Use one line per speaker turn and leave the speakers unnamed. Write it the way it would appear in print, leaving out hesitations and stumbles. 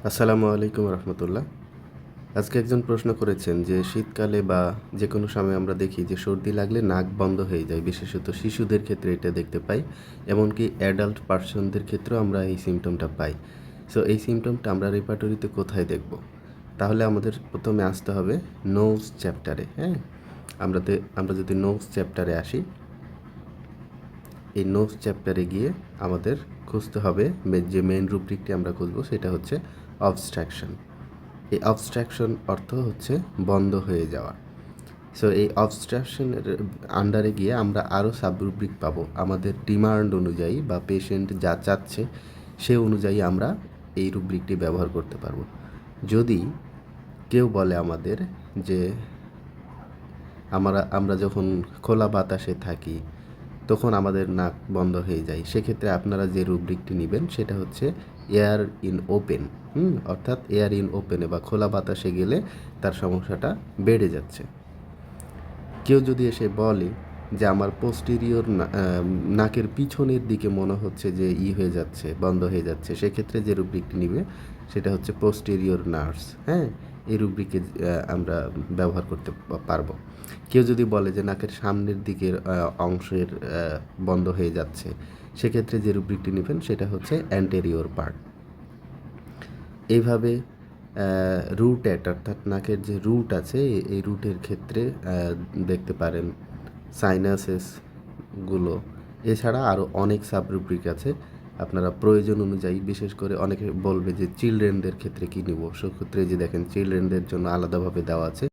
আসসালামু আলাইকুম রহমতুল্লাহ। আজকে একজন প্রশ্ন করেছেন যে শীতকালে বা যে কোনো সময় আমরা দেখি যে সর্দি লাগলে নাক বন্ধ হয়ে যায়, বিশেষত শিশুদের ক্ষেত্রে এটা দেখতে পাই। এমনকি অ্যাডাল্ট পার্সনদের ক্ষেত্রেও আমরা এই সিমটমটা পাই। সো এই সিমটমটা আমরা রেপার্টরিতে কোথায় দেখব? তাহলে আমাদের প্রথমে আসতে হবে নোজ চ্যাপ্টারে। হ্যাঁ, আমরা যদি নোজ চ্যাপ্টারে আসি, এই নোজ চ্যাপ্টারে গিয়ে আমাদের খুঁজতে হবে যে মেইন রুব্রিকটি আমরা খুঁজবো সেটা হচ্ছে অবস্ট্রাকশন। এই অবস্ট্রাকশন অর্থ হচ্ছে বন্ধ হয়ে যাওয়া। সো এই অবস্ট্রাকশনের আন্ডারে গিয়ে আমরা আরও সাবরুব্রিক পাবো আমাদের ডিমান্ড অনুযায়ী বা পেশেন্ট যা চাচ্ছে সে অনুযায়ী আমরা এই রুব্রিকটি ব্যবহার করতে পারবো। যদি কেউ বলে আমাদের যে আমরা যখন খোলা বাতাসে থাকি তখন আমাদের নাক বন্ধ হয়ে যায়, সেক্ষেত্রে আপনারা যে রুব্রিকটি নেবেন সেটা হচ্ছে এয়ার ইন ওপেন। অর্থাৎ এয়ার ইন ওপেনে বা খোলা বাতাসে গেলে তার সমস্যাটা বেড়ে যাচ্ছে। কেউ যদি এসে বলে যে আমার পোস্টেরিয়র নাকের পিছনের দিকে মনে হচ্ছে যে হয়ে যাচ্ছে, বন্ধ হয়ে যাচ্ছে, সেক্ষেত্রে যে রুব্রিকটি নিবে সেটা হচ্ছে পোস্টেরিয়র নার্স। হ্যাঁ, এই রুব্রিকে আমরা ব্যবহার করতে পারবো। কেউ যদি বলে যে নাকের সামনের দিকের অংশের বন্ধ হয়ে যাচ্ছে, সেক্ষেত্রে যে রুব্রিকটি নেবেন সেটা হচ্ছে অ্যান্টেরিয়র পার্ট। এইভাবে রুট অর্থাৎ নাকের যে রুট আছে এই রুটের ক্ষেত্রে দেখতে পারেন সাইনাসেসগুলো। এছাড়া আরও অনেক সাবরুব্রিক আছে, আপনারা প্রয়োজন অনুযায়ী, বিশেষ করে অনেকে বলবে যে চিলড্রেনদের ক্ষেত্রে কী নিব, সেক্ষেত্রে যে দেখেন চিলড্রেনদের জন্য আলাদাভাবে দেওয়া আছে।